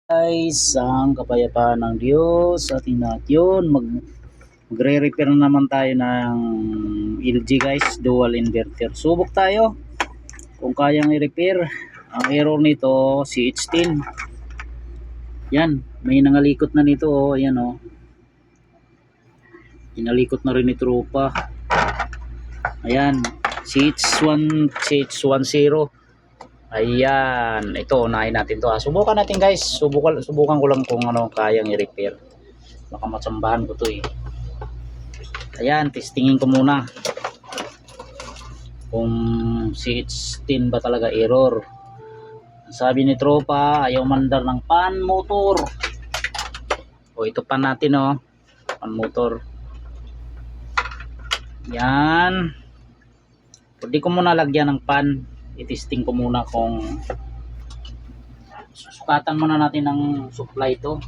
Guys, ang kapayapaan ng Diyos sa ating lahat yun. Magre-repair naman tayo ng LG guys, dual inverter. Subok tayo kung kayang i-repair. Ang error nito, CH10. Yan, may nangalikot na nito oh, ayan oh. Inalikot na rin ni tropa. Ayan, CH10. Ayan, ito unahin natin to. Subukan natin guys. Subukan ko lang kung ano kayang i-repair. Baka matsambahan ko to eh. Ayan, testingin ko muna kung CH10 ba talaga error. Sabi ni tropa, ayaw mandar ng pan motor. O ito pan natin oh. Pan motor. Yan. Pwede ko muna lagyan ng pan. I-testing ko muna kung sukatan muna natin ng supply ito.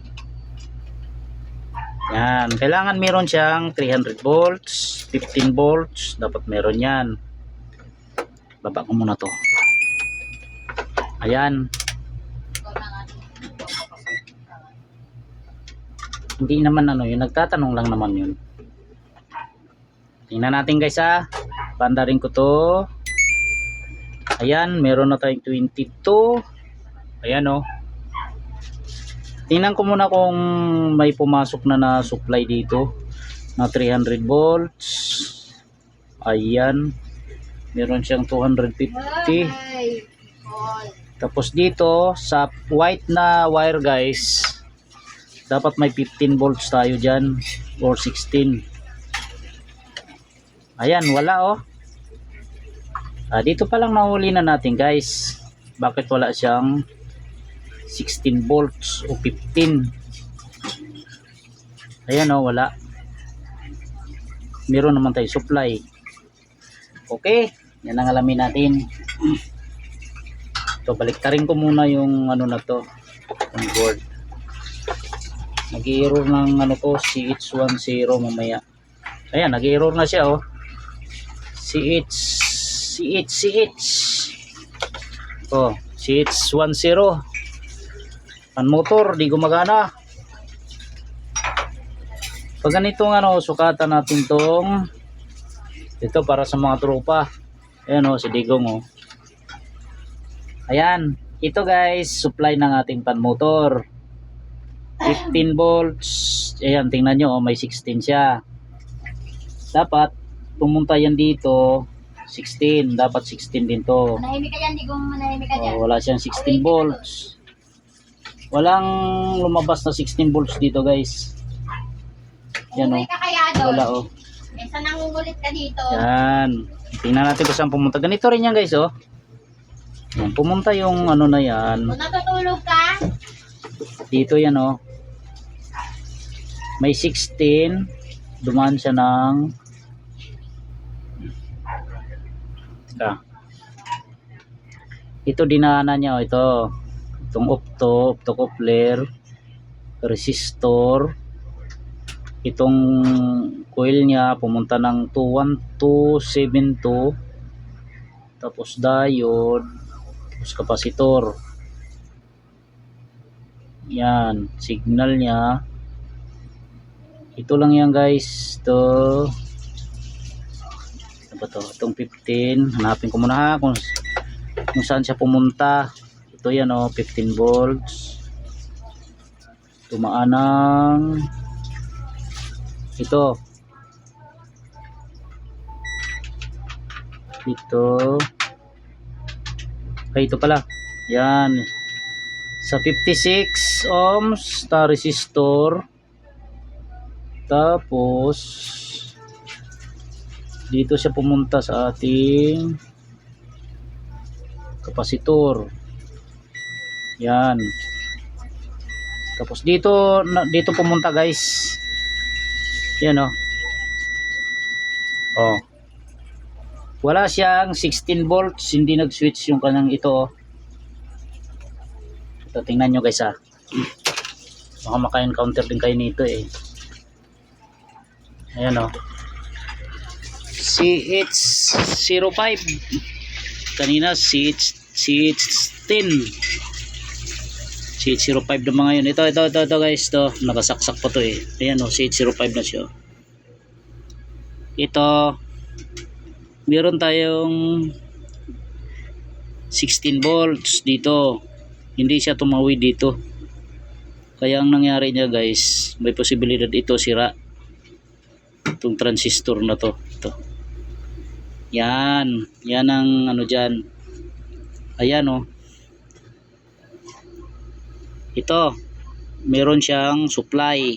Yan, kailangan meron siyang 300 volts, 15 volts, dapat meron yan. Baba ko muna to. Ayan. Hindi naman ano yun, nagtatanong lang naman yun. Tingnan natin guys ha. Pandarin ko to. Ayan, meron na tayong 22. Ayan oh. Tingnan ko muna kung may pumasok na supply dito na 300 volts. Ayan. Meron siyang 250. Tapos dito sa white na wire guys, dapat may 15 volts tayo dyan or 16. Ayan, wala oh. Dito pa lang nahuli na natin guys. Bakit wala siyang 16 volts o 15? Ayan oh, wala. Meron naman tayo supply. Okay, yan ang alamin natin. So baliktarin ko muna yung ano na to, yung board. Nag-i-error ng ano to, CH10 mamaya. Ayan, nag-i-error na siya oh. CH oh, CH10 pan motor, di gumagana. Pag ganitong ano, sukatan natin tong ito para sa mga tropa. Ayan oh, si Digong oh. Ayan, ito guys, supply ng ating pan motor. 15 volts. Ayan, tingnan nyo oh, may 16 siya. Dapat pumunta yan dito 16, dapat 16 din to. Manahimik ka dyan, Digong, manahimik ka dyan. Wala siyang 16 volts. Walang lumabas na 16 volts dito guys. Yan o. Wala o. Minsan nangungulit ka dito. Yan. Tingnan natin kung saan pumunta. Ganito rin yan guys o. Yan, pumunta yung ano na yan. Kung natutulog ka. Dito yan o. May 16. Dumaan siya ng ito dinaanan niya o. Ito. Itong optocoupler, resistor, itong coil niya pumunta ng 21272, tapos diode, tapos kapasitor. Yan, signal niya. Ito lang yan guys. Ito. Ano ba to? Itong 15. Hanapin ko muna ha kung saan siya pumunta. Ito yan o, 15 volts. Tumaan ng ito. Ay, ito pala. Yan. Sa 56 ohms na resistor. Tapos dito siya pumunta sa ating kapasitor. Yan. Tapos dito pumunta guys. Yan oh. Oh. Wala siyang 16 volts, hindi nag-switch yung kanang ito oh. Ito tingnan nyo guys ah. Baka maka-encounter din kayo nito eh. Ayan oh. CH05. Kanina CH10. CH05 na mga yun. Ito guys, to nakasaksak pa to eh. Ayan oh, CH05 na siya. Ito meron tayong 16 volts dito. Hindi siya tumawid dito. Kaya ang nangyari niya guys, may posibilidad ito sira. Itong transistor na to. Ito. Yan ang ano dyan. Ayan oh. Ito, meron siyang supply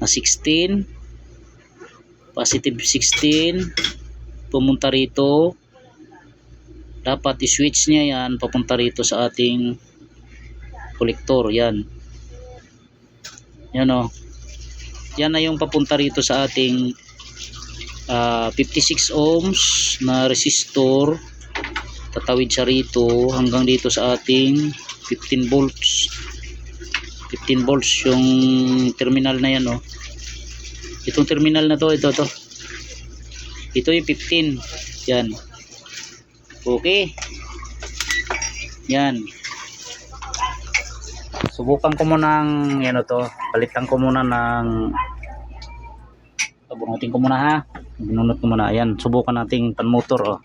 na 16, positive 16, pumunta rito. Dapat i-switch niya yan papunta rito sa ating kolektor. Yan o, yan na yung papunta rito sa ating 56 ohms na resistor. Tatawid siya rito hanggang dito sa ating 15 volts. 15 volts yung terminal na yan oh. Itong terminal na to, ito yung 15. Yan. Okay. Yan. Subukan ko muna ng yan to. Palitan ko muna ng bunutin ko muna ha. Binunot ko muna. Ayan, subukan nating panmotor oh.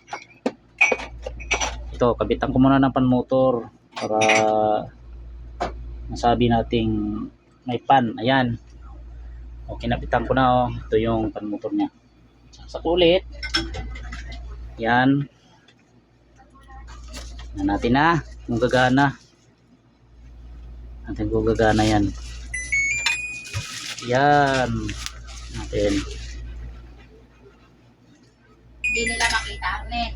Ito, kabitan ko muna ng panmotor para masabi nating may pan. Ayan. Okay, nabitan ko na oh. Ito yung panmotor niya. Saksak ulit. Yan. Yan natin na. Kung gagana. Natin kung gagana yan. Yan. Natin. Hindi nila makita, Arnel.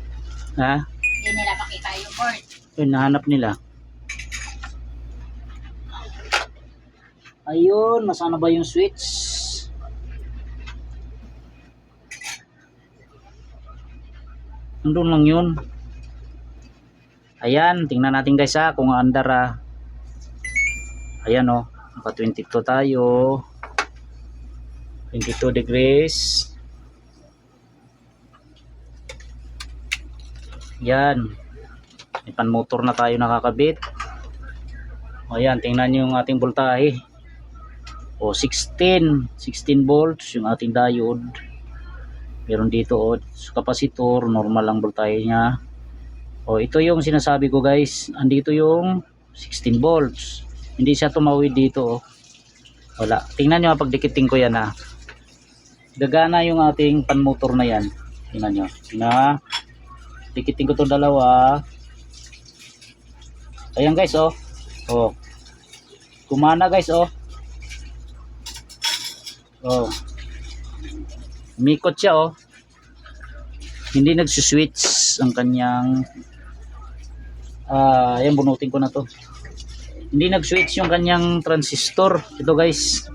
Ha? Hindi nila makita yung board. Yun, nahanap nila. Ayun, nasaan na ba yung switch? Nandun lang yun. Ayan, tingnan natin guys ha, kung andar ha. Ayan o, naka 22 tayo. 22 degrees. Yan. May panmotor na tayo nakakabit. Ayan, tingnan nyo yung ating voltahe. O 16 volts yung ating diode. Meron dito o capacitor, normal lang voltahe niya. O ito yung sinasabi ko guys, andito yung 16 volts. Hindi siya tumawid dito o. Wala. Tingnan nyo pagdikitin ko yan ha. Gagana yung ating panmotor na yan. Tingnan nyo. Na dikitin ko to dalawa. Ayan guys oh. Oh. Kumana guys oh. Oh. Umikot siya oh. Hindi nagsuswitch ang kanyang ayan, bunutin ko na to. Hindi nag-switch yung kanyang transistor. Ito guys.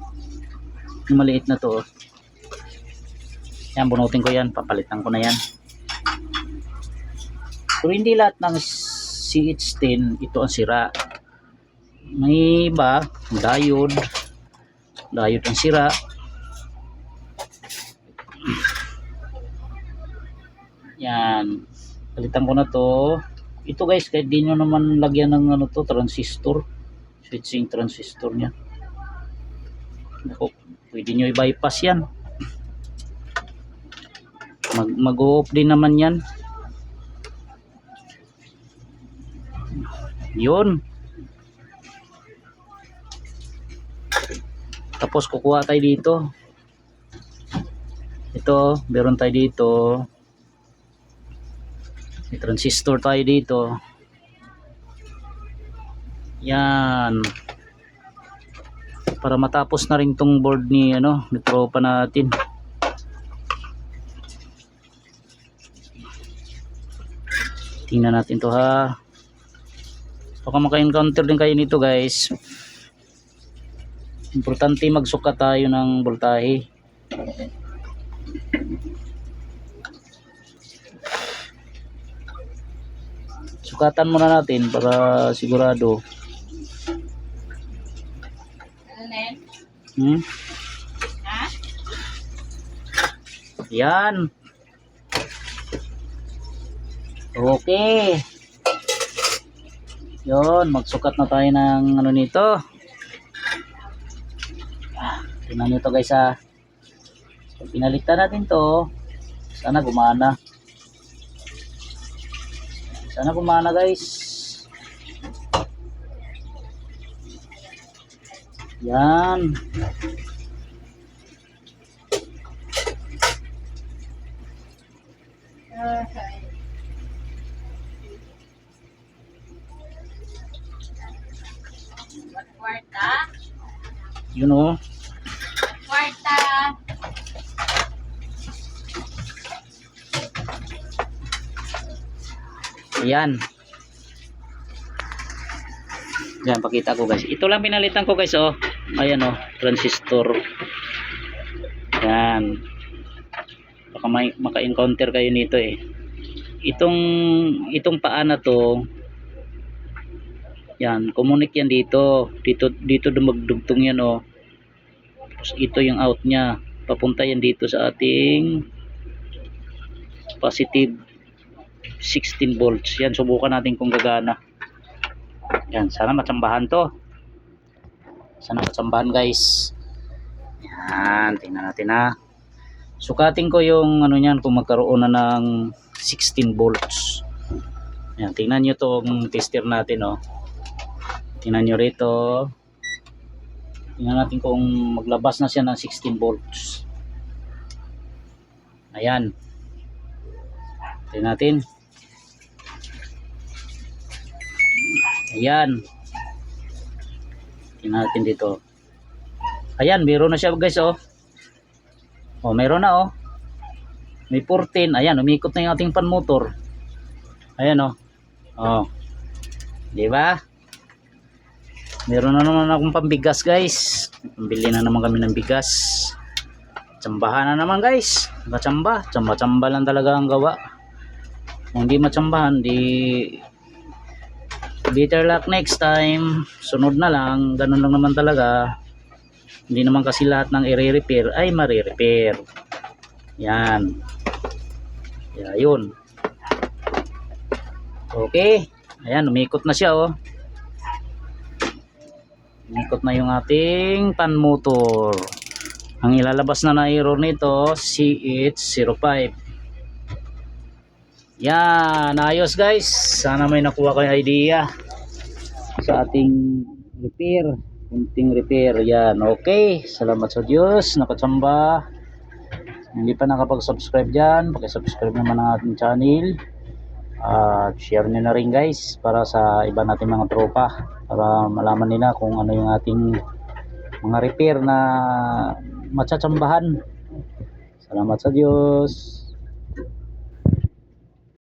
Yung maliit na to oh. Yan, bunutin ko yan. Papalitan ko na yan. Pero hindi lahat ng CH10 ito ang sira. May iba, diode ang sira. Yan, palitan ko na to. Ito guys, kahit di nyo naman lagyan ng ano to, transistor, switching transistor nya. Naku, pwede nyo i-bypass yan. Mag-off din naman yan. Yun. Tapos kukuha tayo dito. Ito, meron tayo dito. May transistor tayo dito. Yan. Para matapos na rin tong board ni ano, ni tropa natin. Tingnan natin to ha. Baka maka-encounter din kayo nito guys. Importante magsukat tayo ng voltahe. Sukatan muna natin para sigurado. Ano na yan? Ha? Yan. Okay. Yun, magsukat na tayo ng ano nito. Tingnan nyo to guys ha. So, pinalitan natin to. Sana gumana. Sana gumana guys. Yan. Kwarta. Yun o. Kwarta. Ayan. Yan, pakita ko guys. Ito lang pinalitan ko guys oh. Ayan oh, transistor. Yan. Baka maka-encounter kayo nito eh. Itong paa na to. Yan, kumunik yan dito. Dito dumagdugtong yan oh. Tapos ito yung out niya. Papunta yan dito sa ating positive 16 volts. Yan, subukan natin kung gagana. Yan, sana matsambahan to. Sana matsambahan guys. Yan, tingnan natin ha. Sukatin ko yung ano niyan kung magkaroon na ng 16 volts. Yan, tingnan nyo tong tester natin oh. Tingnan nyo rito. Tingnan natin kung maglabas na siya ng 16 volts. Ayan. Tingnan natin. Ayan. Tingnan natin dito. Ayan, meron na siya guys oh. Oh, meron na oh. May 14. Ayan, umikot na yung ating fan motor. Ayan oh. Oh. 'Di ba? Meron na naman akong pambigas guys. Pambili na naman kami ng bigas. Tsambahan na naman guys. Tsamba lang talaga ang gawa. Kung hindi matsambahan, di better luck next time. Sunod na lang. Ganun lang naman talaga. Hindi naman kasi lahat ng i-repair ay mare-repair. Yan. Yeah, yun. Okay. Ayan, umikot na siya oh. Umikot na yung ating pan motor. Ang ilalabas na error nito, CH05. Yan, ayos guys. Sana may nakuha kayong idea sa ating repair. Kunting repair. Yan, okay. Salamat sa Diyos. Nakatsamba. Hindi pa nakapag-subscribe dyan, paki-subscribe naman ang ating channel. Share nyo na rin guys para sa iba natin mga tropa, para malaman nila kung ano yung ating mga repair na matsatsambahan. Salamat sa Diyos.